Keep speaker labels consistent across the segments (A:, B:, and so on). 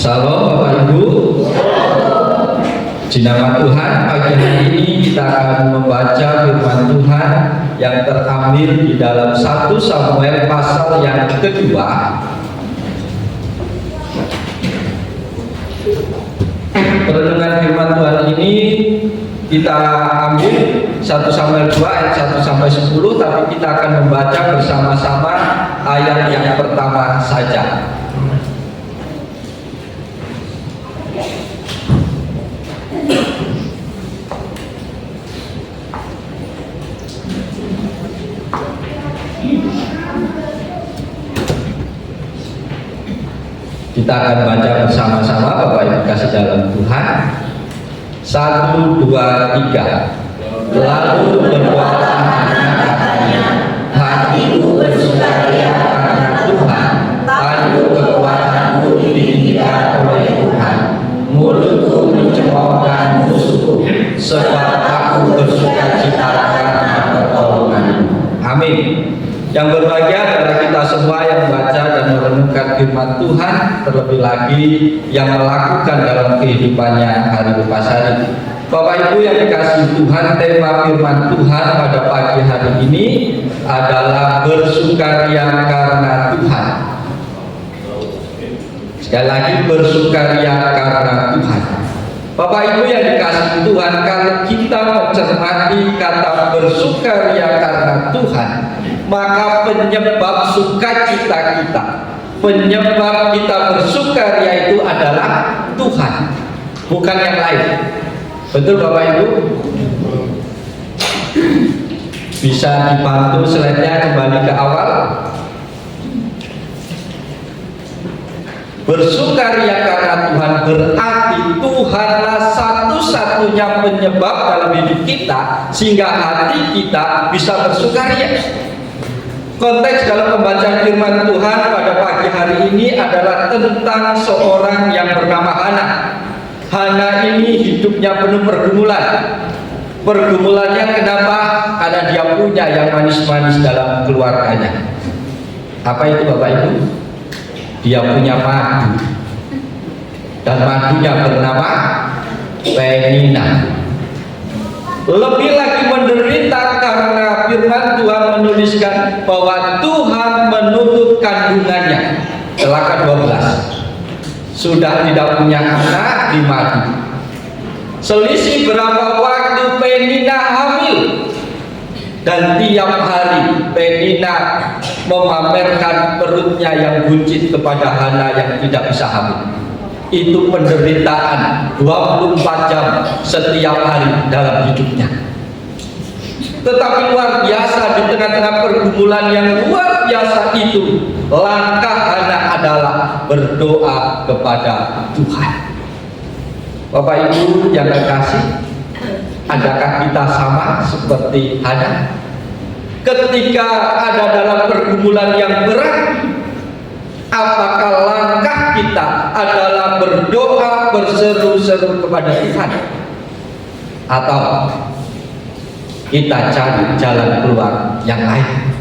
A: Salam Bapak Ibu. Di nama Tuhan, pagi hari ini kita akan membaca firman Tuhan yang terambil di dalam 1 Samuel pasal yang kedua. Perenungan firman Tuhan ini kita ambil 1 Samuel 2 ayat 1 sampai 10, tapi kita akan membaca bersama-sama ayat yang pertama saja. Kita akan baca bersama-sama, Bapak Ibu kasih dalam Tuhan. 1, 2, 3. Lalu berdoalah katanya, hatiku bersukaria karena Tuhan, padu kekuatanku ditinggikan oleh Tuhan. Mulutku mencemoohkan musuhku, sebab aku bersukacita karena pertolonganmu. Amin. Yang berbahagia adalah kita semua yang membaca dan merenungkan firman Tuhan, terlebih lagi yang melakukan dalam kehidupannya hari lepas hari. Bapak Ibu yang dikasihi Tuhan, tema firman Tuhan pada pagi hari ini adalah bersukaria karena Tuhan. Sekali lagi, bersukaria karena Tuhan. Bapak Ibu yang dikasihi Tuhan, kalau kita mencermati kata bersukaria karena Tuhan, maka penyebab sukacita kita, penyebab kita bersukaria itu adalah Tuhan, bukan yang lain. Betul Bapak Ibu? Bisa dibantu slide-nya kembali ke awal. Bersukaria karena Tuhan berarti Tuhanlah satu-satunya penyebab dalam hidup kita sehingga hati kita bisa bersukaria. Konteks dalam pembacaan firman Tuhan pada pagi hari ini adalah tentang seorang yang bernama Hana. Hana ini hidupnya penuh pergumulan. Pergumulannya kenapa? Karena dia punya yang manis-manis dalam keluarganya. Apa itu Bapak Ibu? Dia punya madu, dan madunya bernama Penina. Lebih lagi menderita karena firman Tuhan menuliskan bahwa Tuhan menutup kandungannya. Celaka 12. Sudah tidak punya anak di madu. Selisih berapa waktu Penina hamil. Dan tiap hari Penina memamerkan perutnya yang buncit kepada Hana yang tidak bisa hamil. Itu penderitaan 24 jam setiap hari dalam hidupnya. Tetapi luar biasa, di tengah-tengah pergumulan yang luar biasa itu, langkah Hana adalah berdoa kepada Tuhan. Bapak Ibu yang terkasih, adakah kita sama seperti Hana? Ketika ada dalam pergumulan yang berat, apakah langkah kita adalah berdoa berseru-seru kepada Tuhan, atau kita cari jalan keluar yang lain?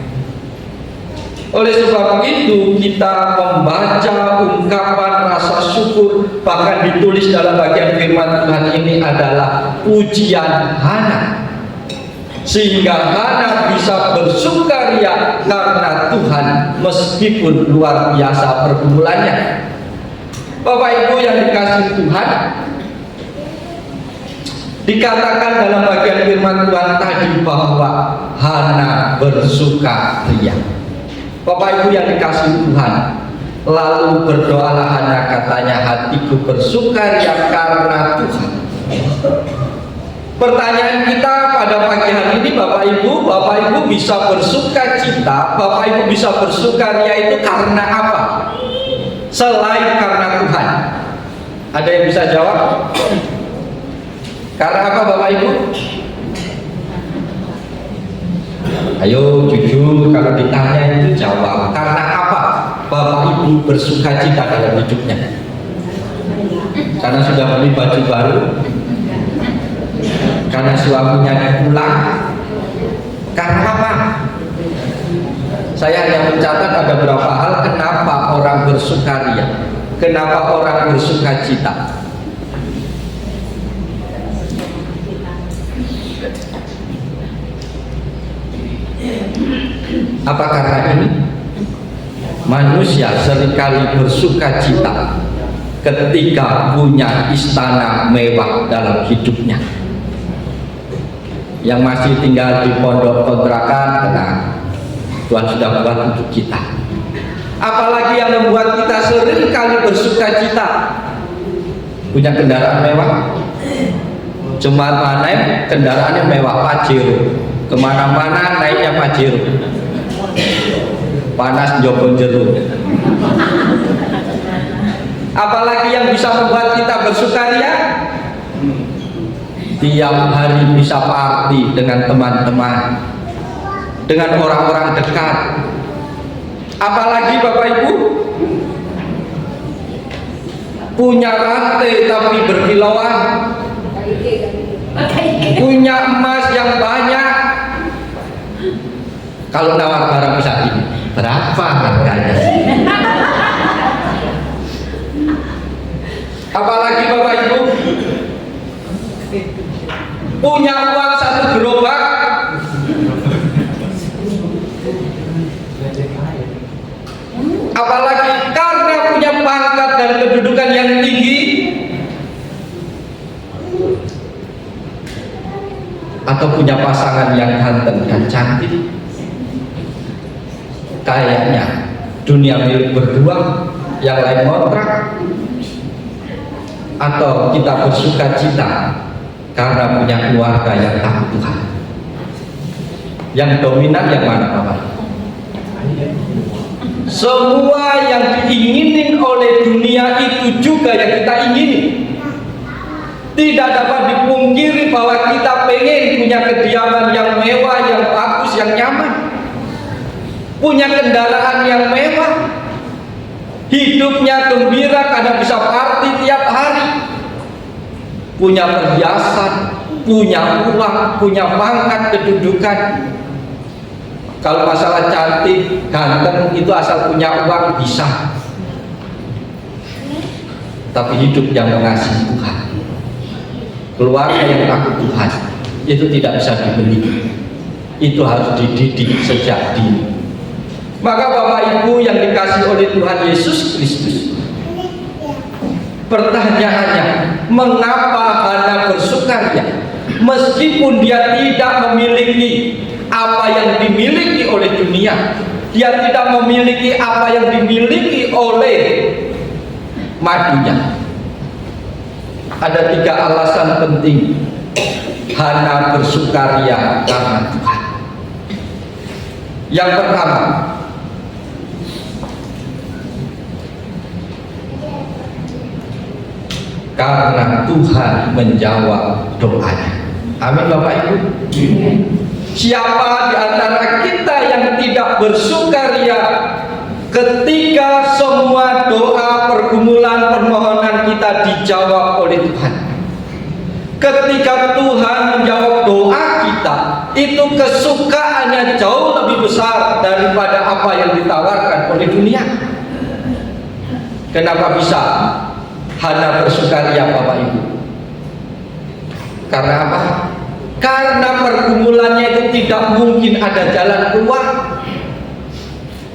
A: Oleh sebab itu kita membaca ungkapan rasa syukur, bahkan ditulis dalam bagian firman Tuhan ini adalah pujian Hana, sehingga Hana bisa bersukaria karena Tuhan meskipun luar biasa pergumulannya. Bapak Ibu yang dikasihi Tuhan, dikatakan dalam bagian firman Tuhan tadi bahwa Hana bersukaria. Bapak Ibu yang dikasihi Tuhan, lalu berdoalah Hana, katanya hatiku bersukaria karena Tuhan. Pertanyaan kita pada pagi hari ini, Bapak Ibu bisa bersukacita, Bapak Ibu bisa bersukaria itu karena apa? Selain karena Tuhan. Ada yang bisa jawab? Karena apa Bapak Ibu? Ayo jujur, kalau ditanya itu jawab. Karena apa Bapak Ibu bersukacita dalam hidupnya? Karena sudah beli baju baru? Karena suaminya pulang? Karena apa? Saya hanya mencatat ada beberapa hal kenapa orang bersukaria. kenapa orang bersuka cita? Apa karena ini? Manusia seringkali bersuka cita ketika punya istana mewah dalam hidupnya. Yang masih tinggal di pondok kontrakan, tenang, Tuhan sudah buat untuk kita. Apalagi yang membuat kita seringkali bersuka cita punya kendaraan mewah. Jumat mana kendaraannya mewah, Pajero, kemana-mana naiknya Pajero, panas joko jeruk. Apalagi yang bisa membuat kita bersukaria? Tiap hari bisa party dengan teman-teman, dengan orang-orang dekat. Apalagi Bapak Ibu punya rantai tapi berkilauan, punya emas yang banyak. Kalau nawar barang bisa ini, berapa harganya? Apalagi Bapak Ibu punya uang 1 gerobak, apalagi karena punya pangkat dan kedudukan yang tinggi, atau punya pasangan yang ganteng dan cantik, kayaknya dunia milik berdua, yang lain ngontrak. Atau kita bersuka cita karena punya keluarga yang takut Tuhan. Yang dominan yang mana Bapak? Semua yang diinginin oleh dunia itu juga yang kita ingini. Tidak dapat dipungkiri bahwa kita pengen punya kediaman yang mewah, yang bagus, yang nyaman, punya kendaraan yang mewah, hidupnya gembira karena bisa party tiap hari, punya perhiasan, punya uang, punya pangkat, kedudukan. Kalau masalah cantik, ganteng itu asal punya uang bisa. Tapi hidup yang mengasihi Tuhan, keluarga yang takut Tuhan, itu tidak bisa dibeli. Itu harus dididik sejak dini. Maka Bapak Ibu yang dikasihi oleh Tuhan Yesus Kristus, pertanyaannya, mengapa Hana bersukaria meskipun dia tidak memiliki apa yang dimiliki oleh dunia, dia tidak memiliki apa yang dimiliki oleh madunya? Ada 3 alasan penting Hana bersukaria karena Tuhan. Yang pertama, karena Tuhan menjawab doanya. Amin Bapak Ibu. Siapa di antara kita yang tidak bersukaria ketika semua doa, pergumulan, permohonan kita dijawab oleh Tuhan? Ketika Tuhan menjawab doa kita, itu kesukaannya jauh lebih besar daripada apa yang ditawarkan oleh dunia. Kenapa bisa Hana bersukaria Bapak Ibu? Karena apa? Karena pergumulannya itu tidak mungkin ada jalan keluar.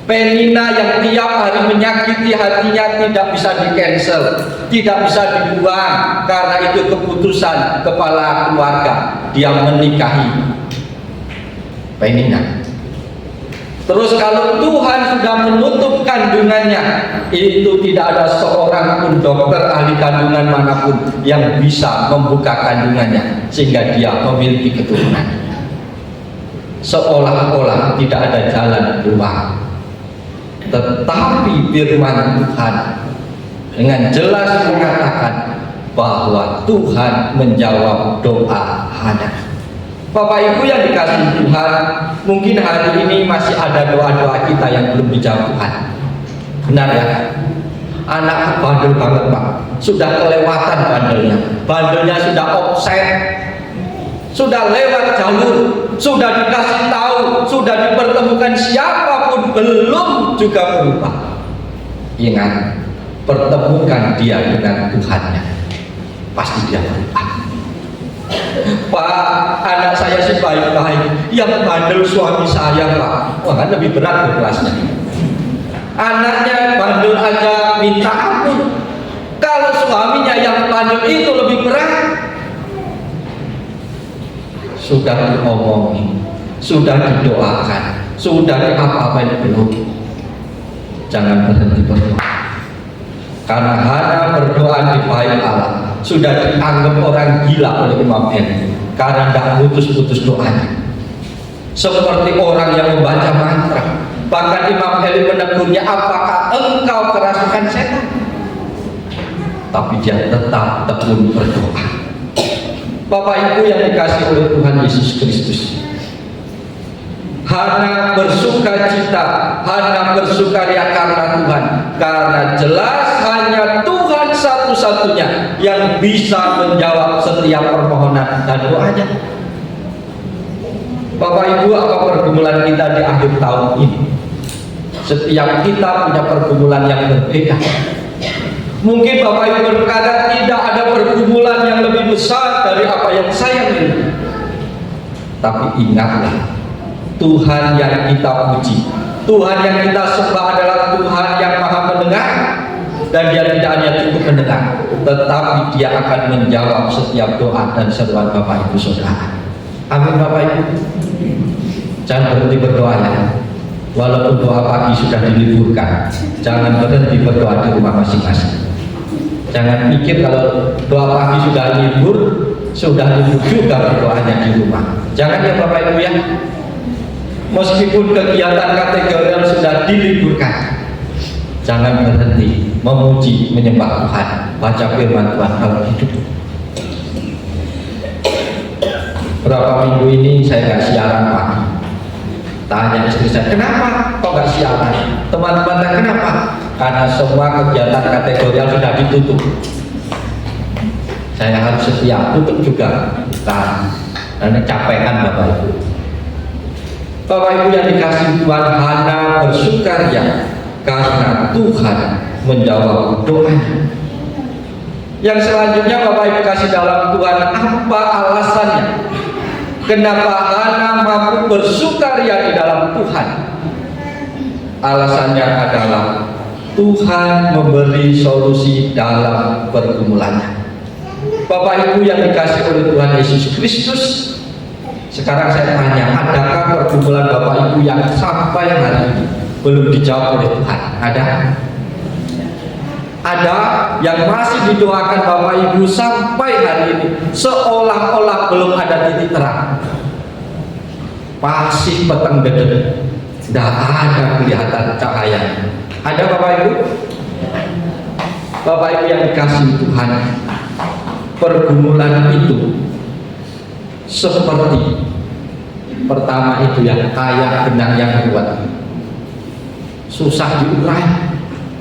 A: Penina yang tiap hari menyakiti hatinya tidak bisa di-cancel, tidak bisa dibuang, karena itu keputusan kepala keluarga, dia menikahi Penina. Terus kalau Tuhan sudah menutup kandungannya, itu tidak ada seorang pun dokter ahli kandungan manapun yang bisa membuka kandungannya sehingga dia memiliki keturunan. Seolah-olah tidak ada jalan keluar. Tetapi firman Tuhan dengan jelas mengatakan bahwa Tuhan menjawab doa Hana. Bapak Ibu yang dikasihi Tuhan, mungkin hari ini masih ada doa-doa kita yang belum dijawab Tuhan. Benar ya? Anak bandel banget Pak, sudah kelewatan bandelnya sudah offset, sudah lewat jalur, sudah dikasih tahu, sudah dipertemukan, siapapun belum juga berubah. Ingat, pertemukan dia dengan Tuhannya, pasti dia berubah. Pak, anak saya sih baik-baik, yang bandel suami saya Pak. Wah, kan lebih berat tuh kelasnya. Anaknya bandel aja minta ampun, kalau suaminya yang bandel itu lebih berat. Sudah diomongin, sudah didoakan, sudah apa-apain belum. Jangan berhenti berdoa. Karena Hana berdoa di bait Allah sudah dianggap orang gila oleh Imam Eli karena tidak putus-putus doanya, seperti orang yang membaca mantra. Bahkan Imam Eli menegurnya, apakah engkau kerasukan setan? Tapi dia tetap tekun berdoa. Bapak Ibu yang dikasih oleh Tuhan Yesus Kristus, Hana bersuka cita, Hana bersukaria karena Tuhan, karena jelas hanya Tuhan satu-satunya yang bisa menjawab setiap permohonan dan doanya. Bapak Ibu, apa pergumulan kita di akhir tahun ini? Setiap kita punya pergumulan yang berbeda. Mungkin Bapak Ibu berkata tidak ada pergumulan yang lebih besar dari apa yang saya miliki. Tapi ingatlah, Tuhan yang kita puji, Tuhan yang kita sembah adalah Tuhan yang maha mendengar. Dan dia tidak hanya cukup mendengar, tetapi dia akan menjawab setiap doa dan seruan Bapak Ibu Saudara. Amin Bapak Ibu. Jangan berhenti berdoa ya. Walaupun doa pagi sudah diliburkan, jangan berhenti berdoa di rumah masing-masing. Jangan pikir kalau doa pagi sudah libur juga berdoanya di rumah. Jangan ya Bapak Ibu ya. Meskipun kegiatan kategorial sudah diliburkan, jangan berhenti memuji, menyembah Tuhan, baca firman Tuhan kalau hidup. Berapa minggu ini saya nggak siaran pagi. Tanya istri saya, kenapa kok nggak siaran? Teman-teman tanya, kenapa? Karena semua kegiatan kategorial sudah ditutup. Saya harus setia, tutup juga. Karena capaikan Bapak Ibu. Bapak Ibu yang dikasih Tuhan, Hana bersukaria karena Tuhan menjawab doanya. Yang selanjutnya Bapak Ibu kasih dalam Tuhan, apa alasannya kenapa Hana mampu bersukaria di dalam Tuhan? Alasannya adalah Tuhan memberi solusi dalam pergumulannya. Bapak Ibu yang dikasih oleh Tuhan Yesus Kristus, sekarang saya tanya, adakah pergumulan Bapak Ibu yang sampai hari ini belum dijawab oleh Tuhan? Ada? Ada yang masih didoakan Bapak Ibu sampai hari ini seolah-olah belum ada titik terang, pasif peteng dedek, tidak ada kelihatan cahaya. Ada Bapak Ibu? Bapak Ibu yang dikasih Tuhan, pergumulan itu seperti pertama itu yang kayak benang yang kuat, susah diurai.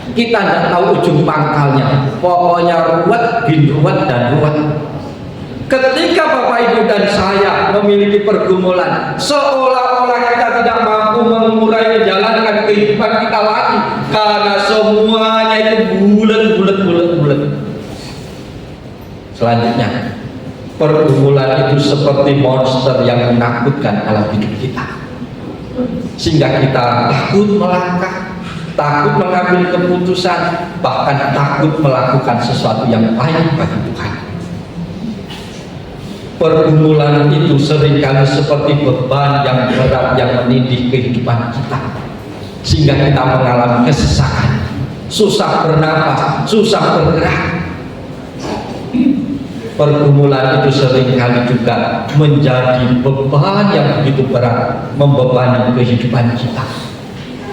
A: Kita tidak tahu ujung pangkalnya, pokoknya ruwet bin ruwet dan ruwet. Ketika Bapak Ibu dan saya memiliki pergumulan, seolah-olah kita tidak mampu mengurai menjalankan kehidupan kita lagi, karena semuanya itu bulat. Selanjutnya, pergumulan itu seperti monster yang menakutkan dalam hidup kita, sehingga kita takut melangkah, takut mengambil keputusan, bahkan takut melakukan sesuatu yang baik bagi Tuhan. Pergumulan itu seringkali seperti beban yang berat yang menindih kehidupan kita, sehingga kita mengalami kesesakan, susah bernapas, susah bergerak. Pergumulan itu seringkali juga menjadi beban yang begitu berat, membebani kehidupan kita,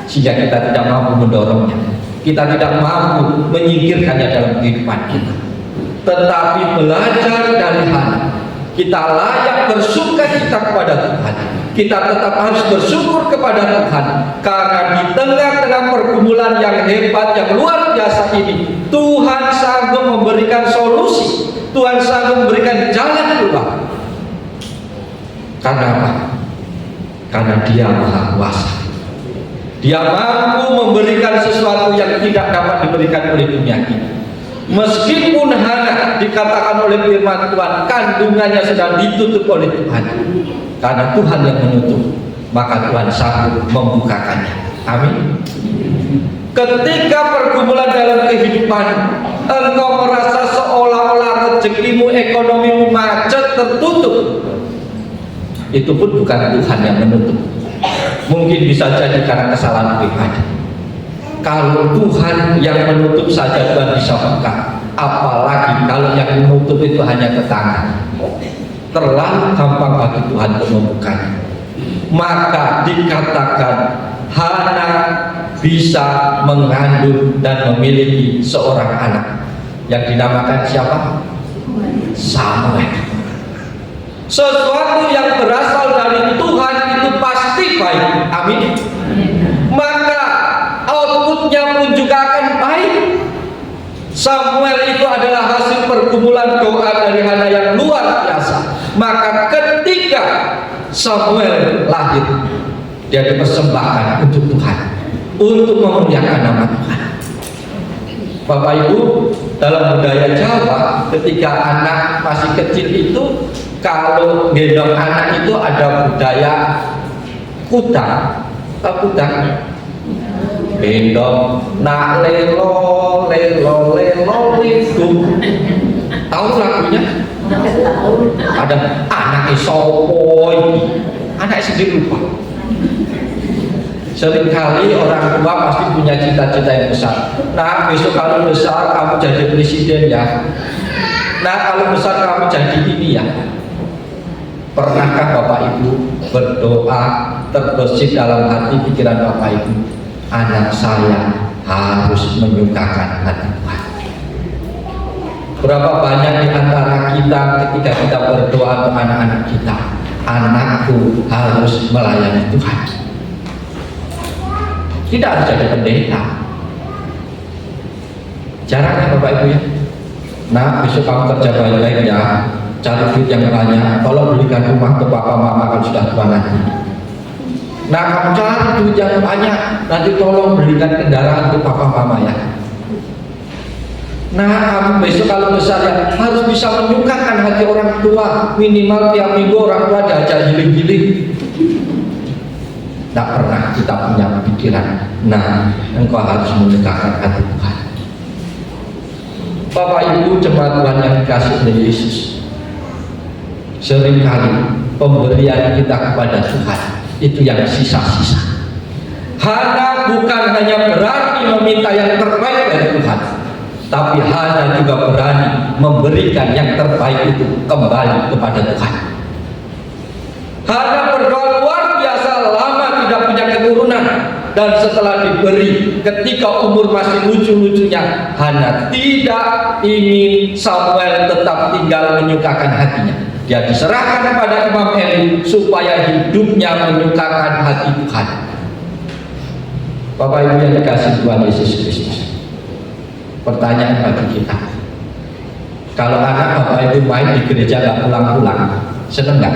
A: sehingga kita tidak mampu mendorongnya, kita tidak mampu menyingkirkannya dalam kehidupan kita. Tetapi belajar dari Hana, kita layak bersukacita kepada Tuhan. Kita tetap harus bersyukur kepada Tuhan, karena di tengah-tengah pergumulan yang hebat, yang luar biasa ini, Tuhan sanggup memberikan solusi, Tuhan sanggup memberikan jalan keluar. Karena apa? Karena Dia Maha Kuasa. Dia mampu memberikan sesuatu yang tidak dapat diberikan oleh dunia ini. Meskipun Hana dikatakan oleh firman Tuhan kandungannya sedang ditutup oleh Tuhan, karena Tuhan yang menutup, maka Tuhan sanggup membukakannya. Amin. Ketika pergumulan dalam kehidupan, engkau merasa seolah-olah rezekimu, ekonomimu macet, tertutup, itu pun bukan Tuhan yang menutup. Mungkin bisa jadi karena kesalahan pribadi. Kalau Tuhan yang menutup saja Tuhan bisa buka, apalagi kalau yang menutup itu hanya tetangga. Terlalu gampang bagi Tuhan untuk membukanya. Maka dikatakan Hana bisa mengandung dan memiliki seorang anak yang dinamakan siapa? Samuel. Sesuatu yang berasal dari Tuhan itu pasti baik. Amin. Maka outputnya pun juga akan baik. Samuel itu adalah hasil pergumulan doa dari Hana yang luar biasa. Maka ketika Samuel lahir, dia dipersembahkan untuk Tuhan, untuk memuliakan nama Tuhan. Bapak Ibu, dalam budaya Jawa, ketika anak masih kecil itu, kalau gendong anak itu ada budaya kudang. Kudang gendong nak lelo lelo lelo itu, tahu lagunya? Ada anak sopoy, anak sendiri lupa. Seringkali orang tua pasti punya cita-cita yang besar. Nah, besok kalau besar kamu jadi presiden ya. Nah, kalau besar kamu jadi ini ya. Pernahkah Bapak Ibu berdoa terbesit dalam hati pikiran Bapak Ibu, anak saya harus menyukakan hati Tuhan? Berapa banyak di antara kita ketika kita berdoa untuk anak-anak kita, anakku harus melayani Tuhan. Tidak harus jadi pendeta. Jarang Bapak Ibu ya. Nah, besok kamu kerja baik-baik ya, cari duit yang banyak, tolong belikan rumah ke papa mama kalau sudah tua nanti. Nah, kamu cari duit yang banyak, nanti tolong belikan kendaraan ke papa mama ya. Nah, kamu besok kalau besar ya harus bisa menyukakan hati orang tua, minimal tiap minggu orang tua diajak giling-giling. Tidak pernah kita punya pikiran, nah engkau harus mendekatkan hati Tuhan. Bapak Ibu jemaat Tuhan yang dikasih oleh Yesus, seringkali pemberian kita kepada Tuhan itu yang sisa-sisa. Hana bukan hanya berani meminta yang terbaik dari Tuhan, tapi Hana juga berani memberikan yang terbaik itu kembali kepada Tuhan. Hana berdoa luar biasa lama tidak punya keturunan, dan setelah diberi ketika umur masih lucu-lucunya, Hana tidak ingin Samuel tetap tinggal menyukakan hatinya. Dia diserahkan kepada Imam Eli supaya hidupnya menyukakan hati Tuhan. Bapak Ibu yang dikasih Tuhan Yesus Kristus, pertanyaan bagi kita, kalau anak Bapak Ibu main di gereja gak pulang-pulang, seneng gak?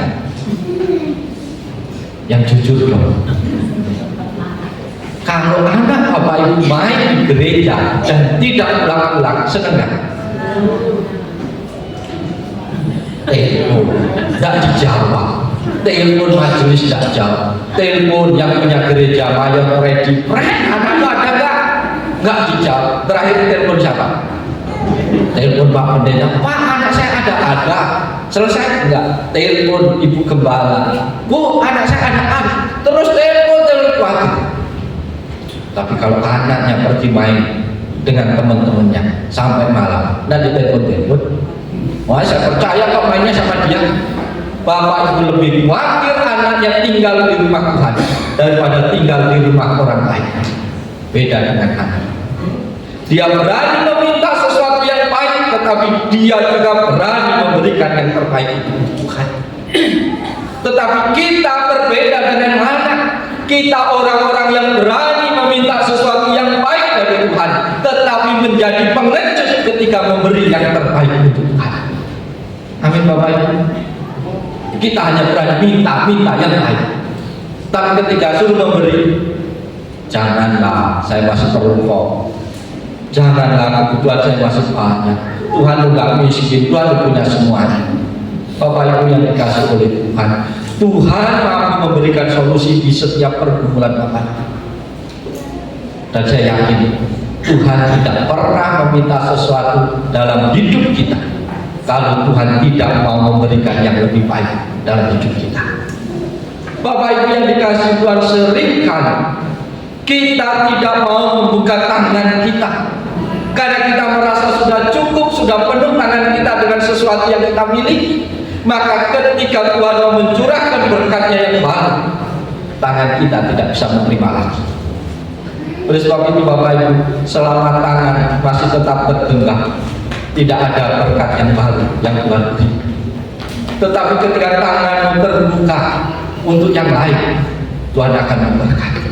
A: Yang jujur dong. Kalau anak Bapak Ibu main di gereja dan tidak pulang-pulang, seneng gak? Telepon, tidak dijawab. Telepon majelis tidak jawab. Telepon yang punya gereja mayor ready, anakmu ada nggak? Nggak dijawab. Terakhir telepon siapa? Telepon Pak Pendeta. Pak, anak saya ada. Selesai enggak? Telepon Ibu Gembala. Bu, anak saya ada. Terus telepon lagi. Tapi kalau anaknya pergi main dengan teman-temannya sampai malam, nanti telepon. Wah, saya percaya kok mainnya sama dia. Bapak Ibu lebih khawatir anaknya tinggal di rumah Tuhan daripada tinggal di rumah orang lain. Beda dengan anak. Dia berani meminta sesuatu yang baik, tetapi dia juga berani memberikan yang terbaik itu untuk Tuhan. Tetapi kita berbeda dengan anak. Kita orang-orang yang berani meminta sesuatu yang baik dari Tuhan, tetapi menjadi pengecut ketika memberi yang terbaik untuk Tuhan. Amin Bapak Ibu. Kita hanya berani minta yang baik, tapi ketika suruh memberi, janganlah, saya masih perlu kok. Janganlah kebutuhan saya masih banyak. Tuhan lu gak miskin, Tuhan lu punya semuanya. Bapak Ibu yang dikasih oleh Tuhan, Tuhan mampu memberikan solusi di setiap pergumulan Bapak. Dan saya yakin Tuhan tidak pernah meminta sesuatu dalam hidup kita kalau Tuhan tidak mau memberikan yang lebih baik dalam hidup kita. Bapak Ibu yang dikasih Tuhan, seringkali kita tidak mau membuka tangan kita karena kita merasa sudah cukup, sudah penuh tangan kita dengan sesuatu yang kita miliki. Maka ketika Tuhan mau mencurahkan berkatnya yang baru, tangan kita tidak bisa menerima lagi. Oleh sebab itu Bapak Ibu, selama tangan masih tetap tergenggam, tidak ada berkat yang baru yang Tuhan beri. Tetapi ketika tangan terbuka untuk yang lain, Tuhan akan memberkati.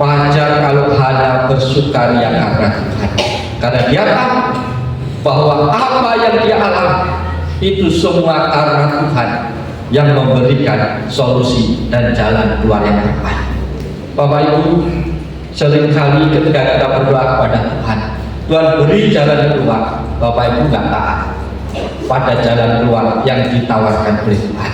A: Wajar kalau Hana bersukaria karena Tuhan, karena dia tahu bahwa apa yang dia alami itu semua karena Tuhan yang memberikan solusi dan jalan keluar yang terbaik. Bapak Ibu, seringkali ketika kita berdoa kepada Tuhan, Tuhan beri jalan keluar, Bapak Ibu nggak taat pada jalan keluar yang ditawarkan oleh Tuhan.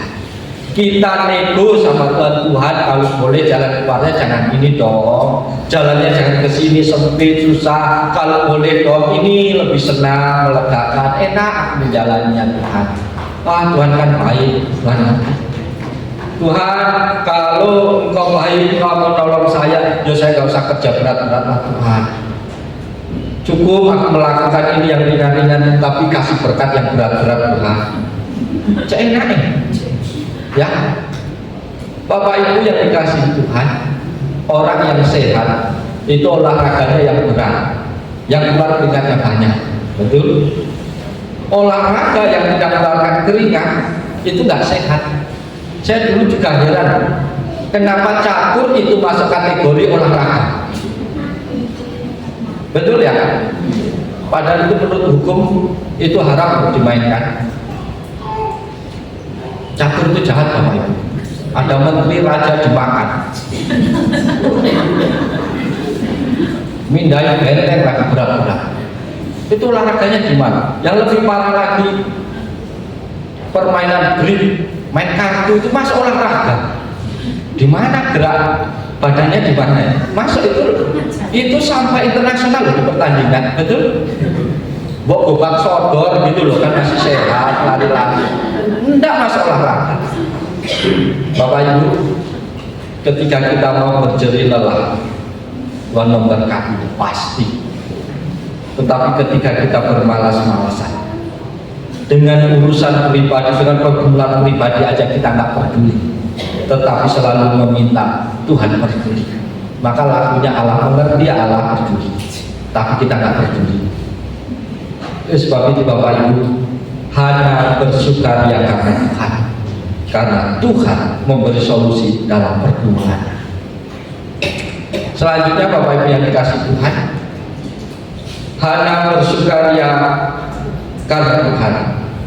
A: Kita nego sama Tuhan, kalau boleh jalan keluarnya jangan ini dong, jalannya jangan ke sini sempit susah, kalau boleh dong ini lebih senang, melegakan, enak menjalannya Tuhan. Wah, Tuhan kan baik, Tuhan kalau Engkau baik, Engkau mau nolong saya, ya saya nggak usah kerja berat-berat lah Tuhan. Cukup aku melakukan ini yang ringan-ringan, tapi kasih berkat yang berat-berat Tuhan. Cek enak nih. Ya, Bapak Ibu yang dikasih Tuhan, orang yang sehat itu olahraganya yang berat, yang keluar keringatnya banyak, betul? Olahraga yang tidak mengeluarkan keringat itu nggak sehat. Saya dulu juga heran, kenapa catur itu masuk kategori olahraga? Betul ya? Padahal itu menurut hukum itu haram untuk dimainkan. Catur itu jahat Bapak Ibu. Ada menteri raja dimakan, mindai benteng lagi berat-berat. Itu olahraganya gimana? Yang lebih parah lagi, permainan green, main kartu itu masuk olahraga. Di mana gerak badannya di mana? Masuk itu sampai internasional loh di pertandingan, betul? Gobak sodor gitu loh, kan masih sehat, lari-lari. Tidak masuk olahraga. Bapak Ibu, ketika kita mau berjerih lelah, Tuhan memberkati pasti. Tetapi ketika kita bermalas-malasan dengan urusan pribadi, dengan pergumulan pribadi aja kita nggak peduli, tetapi selalu meminta Tuhan peduli, maka lakunya Allah mengerti, Allah peduli, tapi kita nggak peduli. Sebab itu Bapak Ibu, hanya bersukaria karena Tuhan, karena Tuhan memberi solusi dalam pergumulan. Selanjutnya Bapak Ibu yang dikasih Tuhan, hanya bersukaria karena Tuhan,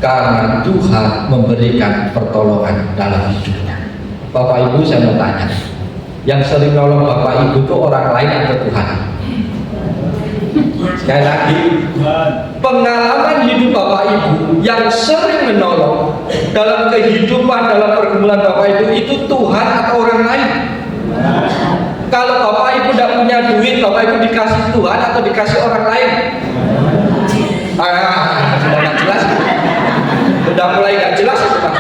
A: karena Tuhan memberikan pertolongan dalam hidupnya. Bapak Ibu, saya mau tanya, yang sering nolong Bapak Ibu itu orang lain atau Tuhan? Sekali lagi, pengalaman hidup Bapak Ibu yang sering menolong dalam kehidupan, dalam pergumulan Bapak Ibu itu Tuhan atau orang lain? Kalau Bapak Ibu tidak punya duit, Bapak Ibu dikasih Tuhan atau dikasih orang lain? Sudah nggak jelas, sudah mulai nggak jelas itu Pak.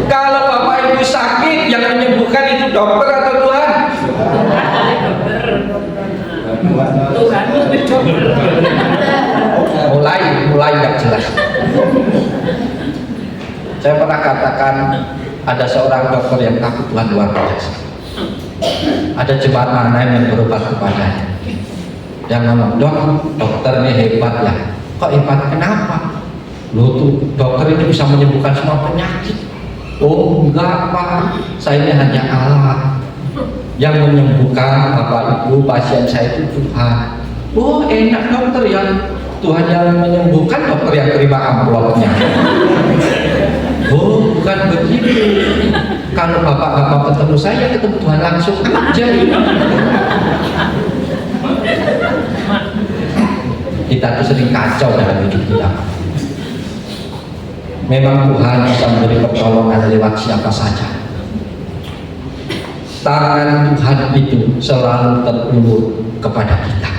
A: Kalau Bapak Ibu sakit, yang menyembuhkan itu dokter atau Tuhan? Tuhan. Mulai nggak jelas. Saya pernah katakan ada seorang dokter yang takut Tuhan luar biasa. Ada jemaat mana yang berobat kepadanya, yang ngomong, dokter ini hebat ya. Kok hebat? Kenapa? Loh tuh dokter ini bisa menyembuhkan semua penyakit. Oh enggak Pak, saya ini hanya Allah. Yang menyembuhkan Bapak Ibu pasien saya itu Tuhan. Oh enak dokter ya, Tuhan yang menyembuhkan, dokter yang terima amplopnya. Oh bukan begitu. Kalau Bapak ketemu saya, ketemu Tuhan langsung aja. itu sering kacau dalam hidup kita. Memang Tuhan bisa memberi pertolongan lewat siapa saja. Tangan Tuhan itu selalu terulur kepada kita.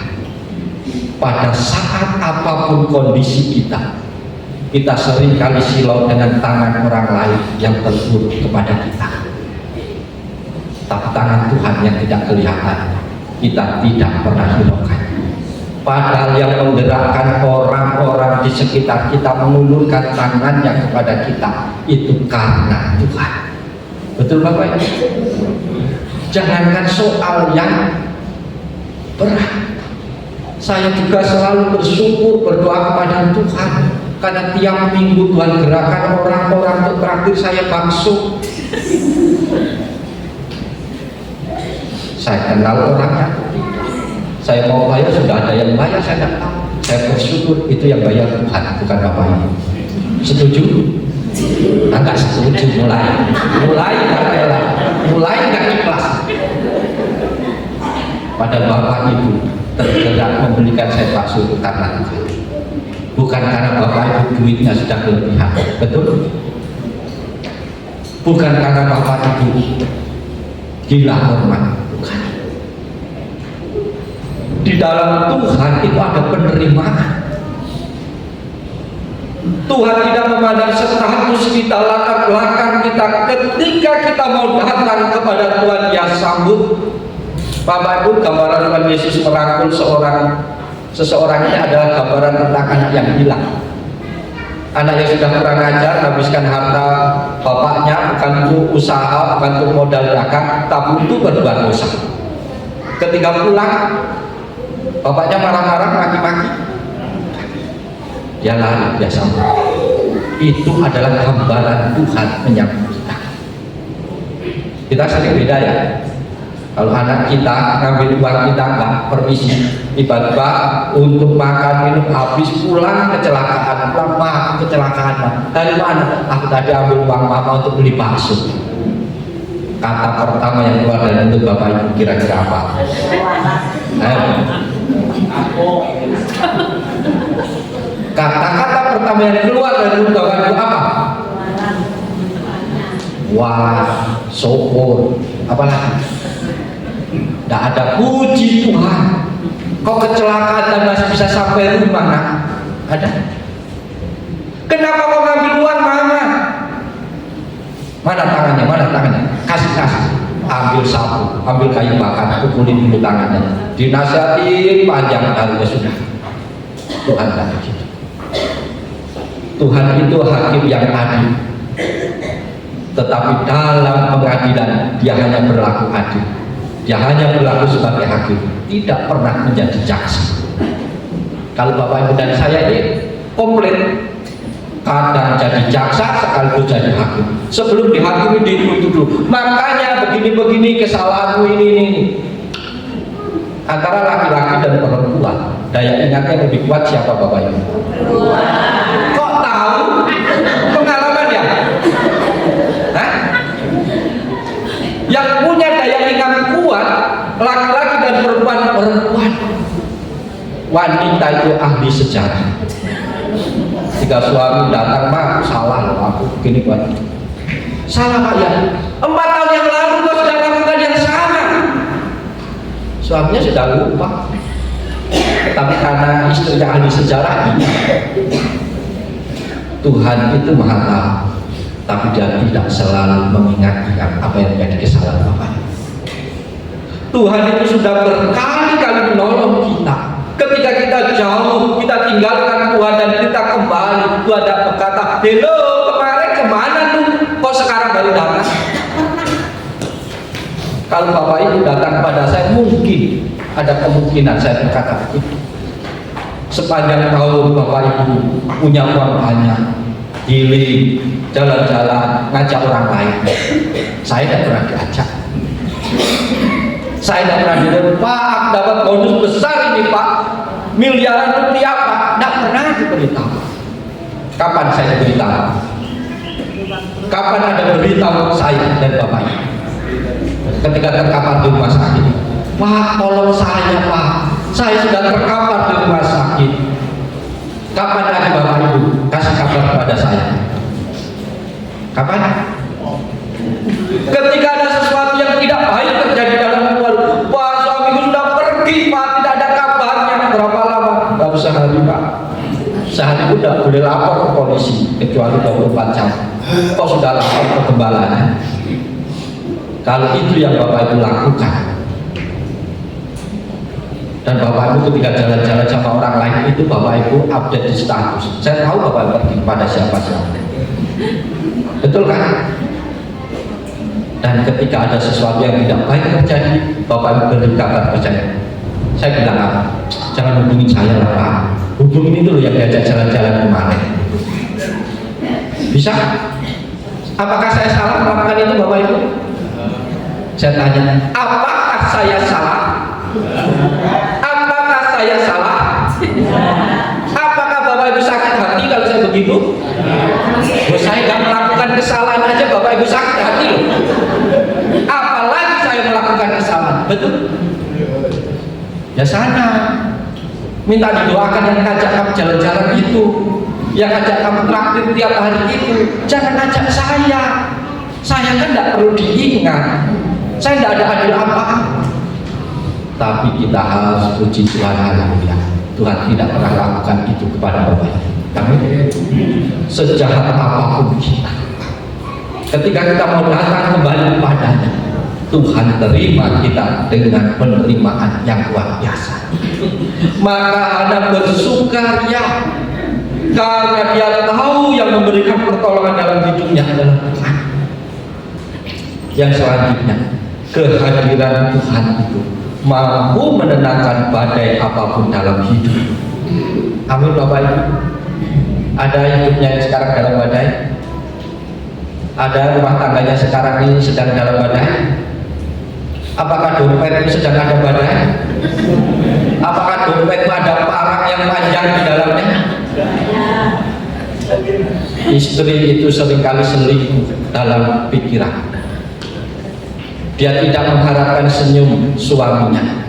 A: Pada saat apapun kondisi kita, kita seringkali silau dengan tangan orang lain yang terulur kepada kita. Tapi tangan Tuhan yang tidak kelihatan, kita tidak pernah hiraukan. Padahal yang menggerakkan orang-orang di sekitar kita mengulurkan tangannya kepada kita itu karena Tuhan. Betul Bapak Ibu? Jangankan soal yang berat, saya juga selalu bersyukur berdoa kepada Tuhan karena tiap minggu Tuhan gerakan orang-orang untuk traktir saya bakso. Saya kenal orangnya, saya mau bayar sudah ada yang bayar, saya tidak tahu. Saya bersyukur itu yang bayar Tuhan, bukan Bapak Ibu. Setuju? Enggak setuju, mulai enggak rela, mulai enggak ikhlas. Pada Bapak Ibu tergerak membelikan saya bakso itu karena Tuhan, bukan karena Bapak Ibu duitnya sudah kelebihan. Betul? Bukan karena Bapak Ibu gila hormat, bukan. Di dalam Tuhan itu ada penerimaan. Tuhan tidak memandang status kita, latar belakang kita. Ketika kita mau datang kepada Tuhan, Dia sambut. Bapak Ibu, gambaran Tuhan Yesus merangkul seseorang ini adalah gambaran tentang anak yang hilang. Anak yang sudah kurang ajar, habiskan harta bapaknya bukan untuk usaha, bukan untuk modal dagang, tapi untuk berbuat dosa. Ketika pulang, bapaknya marah-marah, maki-maki. Dia lari, dia sambut. Itu adalah gambaran Tuhan menyambut kita. Kita sering beda ya. Kalau anak kita ngambil uang kita enggak permisi, tiba-tiba untuk makan minum habis, pulang kecelakaan, dari mana? Aku tadi ambil uang mama untuk beli bakso. Kata pertama yang keluar dari mulut Bapak Ibu kira-kira apa? Kata-kata pertama yang keluar dari mulut Bapak Ibu apa? Wah, syukur, apalagi? Tidak ada puji Tuhan. Kok kecelakaan dan masih bisa sampai rumah? Nah, ada. Kenapa kau ngambil uang mama? Mana tangannya? Mana tangannya? Kasih. Ambil sapu, ambil kayu bakar, pukulin dulu tangannya. Dinasihatin panjang kalinya sudah. Tuhan tak begitu. Tuhan itu hakim yang adil. Tetapi dalam pengadilan Dia hanya berlaku adil. Dia hanya berlaku sebagai hakim, tidak pernah menjadi jaksa. Kalau Bapak Ibu dan saya ini komplit, kadang jadi jaksa sekaligus jadi hakim. Sebelum dihakimi dituntut dulu. Makanya begini-begini kesalahanmu ini. Antara laki-laki dan perempuan, daya ingatnya lebih kuat siapa Bapak Ibu? Kok tahu? Pengalaman ya? Hah? Yang punya daya ingat kuat laki-laki dan perempuan. Wanita itu ahli sejarah. Jika suami datang, Mak, salah loh aku begini buat. Salah Pak ya. 4 tahun yang lalu kau sudah lakukan yang sama. Suaminya sudah lupa. Tapi karena istrinya ahli sejarah, Tuhan itu maha tahu. Tapi Dia tidak selalu mengingatkan apa yang menjadi kesalahan Bapak. Tuhan itu sudah berkali-kali menolong kita. Ketika kita jauh, kita tinggalkan Tuhan dan kita kembali, Tuhan tidak berkata, "Hello, kemarin kemana tuh? Kok sekarang baru datang?" Kalau Bapak Ibu datang kepada saya, mungkin ada kemungkinan saya berkata begitu. Sepanjang tahun Bapak Ibu punya uang banyak, giling, jalan-jalan, ngajak orang lain. Saya tidak pernah diajak. Saya tidak pernah diajak, Pak, dapat bonus besar ini Pak, miliaran rupiah Pak. Tidak pernah diberitahu. Kapan saya diberitahu? Kapan ada beritahu saya dan Bapak Ibu? Ketika terkapar di rumah sakit, Pak, tolong saya Pak, saya sudah terkapar di rumah sakit. kepada saya? Kapan? Ketika ada sesuatu yang tidak baik terjadi dalam keluarga. Pak, suamiku sudah pergi, Pak, tidak ada kabarnya. Berapa lama? Baru sehari, Pak. Sehari itu tidak boleh lapor ke polisi kecuali 24 jam. Kok sudah lapor ke gembalanya? Kalau itu yang Bapak Ibu lakukan, dan Bapak Ibu ketika jalan-jalan sama orang lain itu Bapak Ibu update di status. Saya tahu Bapak Ibu pergi kepada siapa-siapa. Betul kan? Dan ketika ada sesuatu yang tidak baik terjadi, Bapak Ibu beri kabar ke saya. Saya bilang apa? Jangan hubungi saya lah, Pak. Hubungin itu loh yang diajak jalan-jalan kemarin. Bisa? Apakah saya salah melakukan itu, Bapak Ibu? Saya tanya, apakah saya salah? Apakah saya salah? Apakah Bapak Ibu sakit hati kalau saya begitu? Saya nggak melakukan kesalahan aja Bapak Ibu sakit hati loh. Apalagi saya melakukan kesalahan, betul? Ya sana, minta didoakan yang ngajak kamu jalan-jalan itu, yang ngajak kamu traktir tiap hari itu. Jangan ajak saya. Saya kan tidak perlu diingat. Saya tidak ada adil apa. Tapi kita harus puji Tuhan, haleluya. Tuhan tidak pernah lakukan itu kepada Bapak. Kami sejahat apapun kita, ketika kita mau datang kembali kepadanya, Tuhan terima kita dengan penerimaan yang luar biasa. Maka Anda bersukaria karena dia tahu yang memberikan pertolongan dalam hidupnya adalah Tuhan. Yang selanjutnya, kehadiran Tuhan itu mampu menenangkan badai apapun dalam hidup. Amin Bapak Ibu. Ada hidupnya sekarang dalam badai? Ada rumah tangganya sekarang ini sedang dalam badai? Apakah dompet itu sedang ada badai? Apakah dompet itu ada parang yang panjang di dalamnya? Istri itu seringkali selingkuh dalam pikiran. Dia tidak mengharapkan senyum suaminya.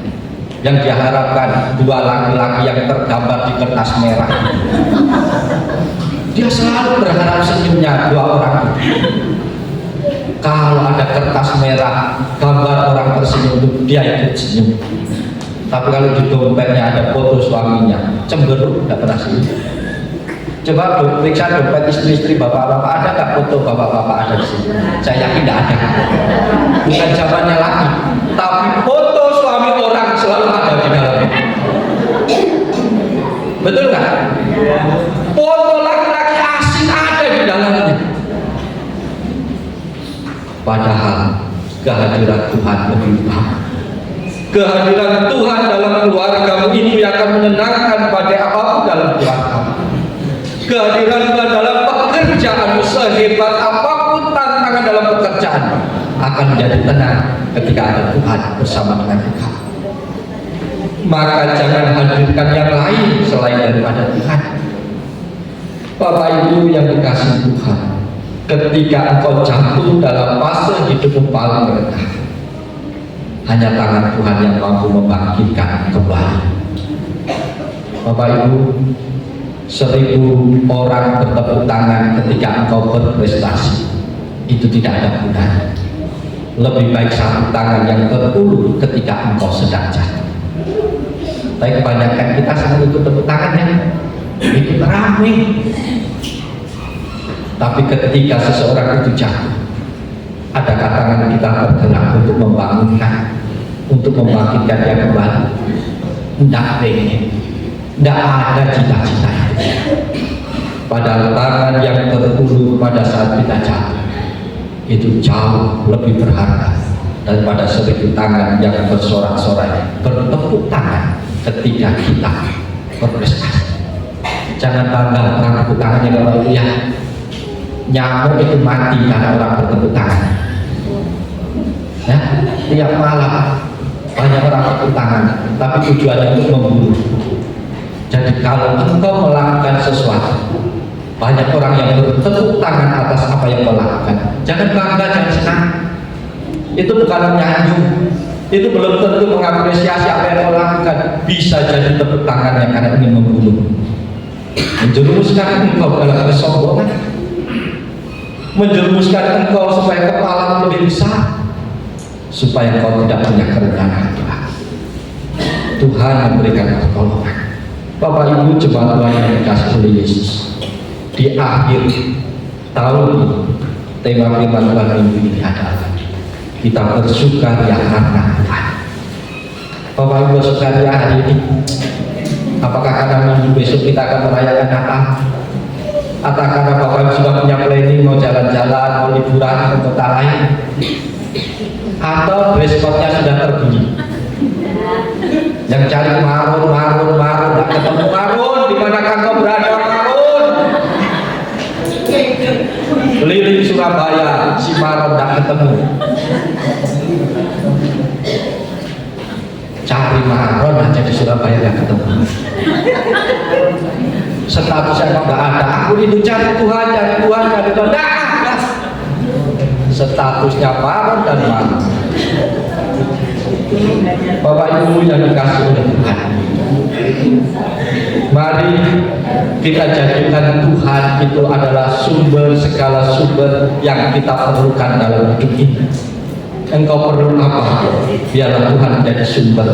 A: Yang dia harapkan dua laki-laki yang tergambar di kertas merah. Dia selalu berharap senyumnya dua orang. Kalau ada kertas merah gambar orang tersenyum itu dia ikut senyum. Tapi kalau di dompetnya ada foto suaminya, cemberut, tidak pernah senyum. Coba periksa dompet istri-istri bapak-bapak, ada nggak foto bapak-bapak ada di sini? Saya yakin tidak ada. Bukan zamannya lagi, tapi foto suami orang selalu ada di dalamnya. Betul nggak? Foto laki-laki asing ada di dalamnya. Padahal kehadiran Tuhan lebih utama. Kehadiran Tuhan dalam keluargamu itu yang akan menenangkan badai apapun dalam keluargamu. Kehadiran Tuhan dalam pekerjaanmu, sehebat apapun tantangan dalam pekerjaan, akan menjadi tenang ketika ada Tuhan bersama dengan kita. Maka jangan hadirkan yang lain selain daripada Tuhan. Bapak Ibu yang dikasihi Tuhan, ketika engkau jatuh dalam fase hidupmu paling rendah, hanya tangan Tuhan yang mampu membangkitkan kembali. Bapak Ibu, 1000 orang bertepuk tangan ketika engkau berprestasi, itu tidak ada gunanya. Lebih baik satu tangan yang terulur ketika engkau sedang jatuh. Tapi kebanyakan kita senang ikut tepuk tangannya, ikut ramai. Tapi ketika seseorang itu jatuh, adakah tangan kita bergerak untuk membangunkan, untuk membangkitkan dia kembali? Tidak pengen. Tidak ada cita-cita itu. Padahal tangan yang terulur pada saat kita jatuh itu jauh lebih berharga daripada 1000 tangan yang bersorak-sorai bertepuk tangan ketika kita berprestasi. Jangan bangga orang tepuk tangannya kalau ya. Nyamuk itu mati karena orang bertepuk tangan. Ya, tiap malam banyak orang tepuk tangan, tapi tujuannya untuk membunuh. Jadi kalau engkau melakukan sesuatu, banyak orang yang bertepuk tangan atas apa yang kau lakukan. Jangan bangga, jangan senang. Itu bukan menyanjung. Itu belum tentu mengapresiasi apa yang kau lakukan. Bisa jadi tepuk tangannya karena ingin membunuh. menjerumuskan engkau dalam kesombongan, menjerumuskan engkau supaya kepala lebih besar, supaya engkau tidak punya kerendahan hati. Tuhan memberikan pertolongan. Bapak Ibu jemaat Tuhan yang dikasihi oleh Yesus, di akhir tahun ini tema firman Tuhan minggu ini adalah kita bersukaria karena Tuhan. Bapak Ibu bersukaria hari ini, apakah karena minggu besok kita akan merayakan Natal, atau karena Bapak Ibu sudah punya planning mau jalan-jalan, mau liburan ke kota lain, atau dress code-nya sudah terbeli? Yang cari marun, tak ketemu marun. Di manakah kau berada marun? Keliling Surabaya, si marun tak ketemu. Cari marun aja di Surabaya tak ketemu. Statusnya nggak ada. Aku itu cari Tuhan. Nggak ada. Statusnya marun dan marun. Bapak Ibu yang dikasihi oleh Tuhan, mari kita jadikan Tuhan itu adalah segala sumber yang kita perlukan dalam hidup ini. Engkau perlu apa? Biarlah Tuhan menjadi sumber.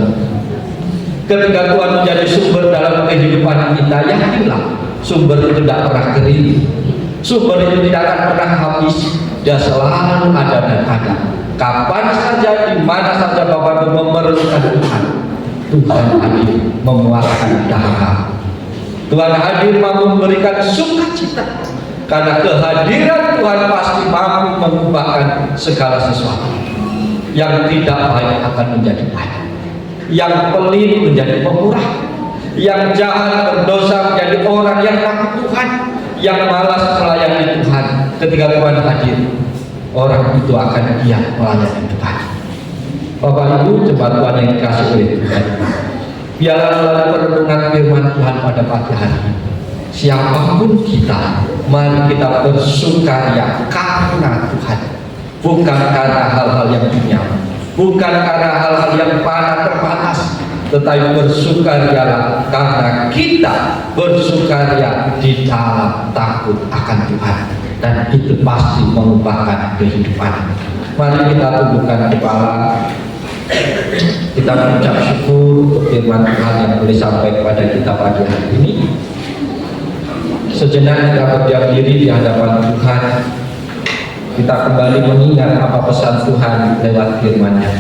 A: Ketika Tuhan menjadi sumber dalam kehidupan kita, yakinlah sumber itu tidak pernah kering, sumber itu tidak akan pernah habis. Dia selalu ada dan ada. Kapan saja, di mana saja Bapak Ibu memerlukan Tuhan, Tuhan hadir memuaskan dahaga. Tuhan hadir mampu memberikan sukacita, karena kehadiran Tuhan pasti mampu mengubahkan segala sesuatu. Yang tidak baik akan menjadi baik, yang pelit menjadi pemurah, yang jahat berdosa menjadi orang yang takut Tuhan, yang malas melayani Tuhan. Ketika Tuhan hadir, orang itu akan giat melayani Tuhan. Bapak Ibu jemaat Tuhan yang dikasihi oleh Tuhan, biarlah melalui perenungan firman Tuhan pada pagi hari ini, siapapun kita, mari kita bersukaria karena Tuhan, bukan karena hal-hal yang duniawi, bukan karena hal-hal yang terbatas, tetapi bersukarialah karena kita bersukaria di dalam takut akan Tuhan, dan itu pasti mengubahkan kehidupan. Mari kita tundukkan kepala, kita mengucap syukur untuk firman Tuhan yang boleh sampai kepada kita pagi hari ini. Sejenak kita berdiam diri di hadapan Tuhan, kita kembali mengingat apa pesan Tuhan lewat firman-Nya.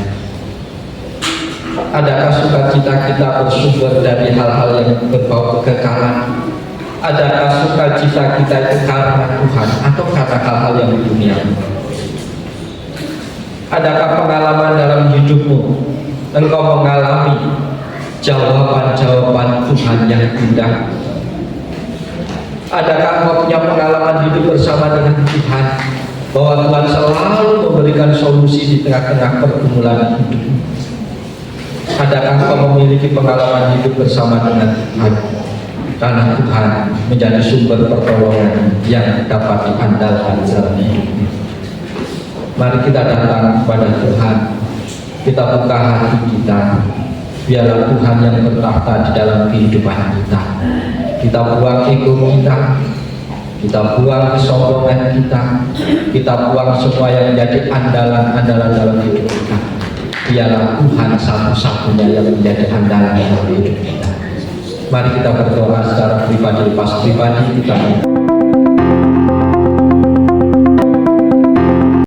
A: Adakah sukacita kita bersumber dari hal-hal yang berbau kekekalan? Adakah sukacita kita itu karena Tuhan atau karena hal-hal yang di dunia? Adakah pengalaman dalam hidupmu engkau mengalami jawaban-jawaban Tuhan yang indah? Adakah engkau punya pengalaman hidup bersama dengan Tuhan, bahwa Tuhan selalu memberikan solusi di tengah-tengah pergumulan hidupmu? Adakah engkau memiliki pengalaman hidup bersama dengan Tuhan, karena Tuhan menjadi sumber pertolongan yang dapat diandalkan dalam hidupmu? Mari kita datang kepada Tuhan, kita buka hati kita, biarlah Tuhan yang bertahta di dalam kehidupan kita. Kita buang ego kita buang kesombongan kita buang semua yang menjadi andalan-andalan dalam hidup kita. Biarlah Tuhan satu-satunya yang menjadi andalan dalam hidup kita. Mari kita berdoa secara pribadi, pas pribadi kita.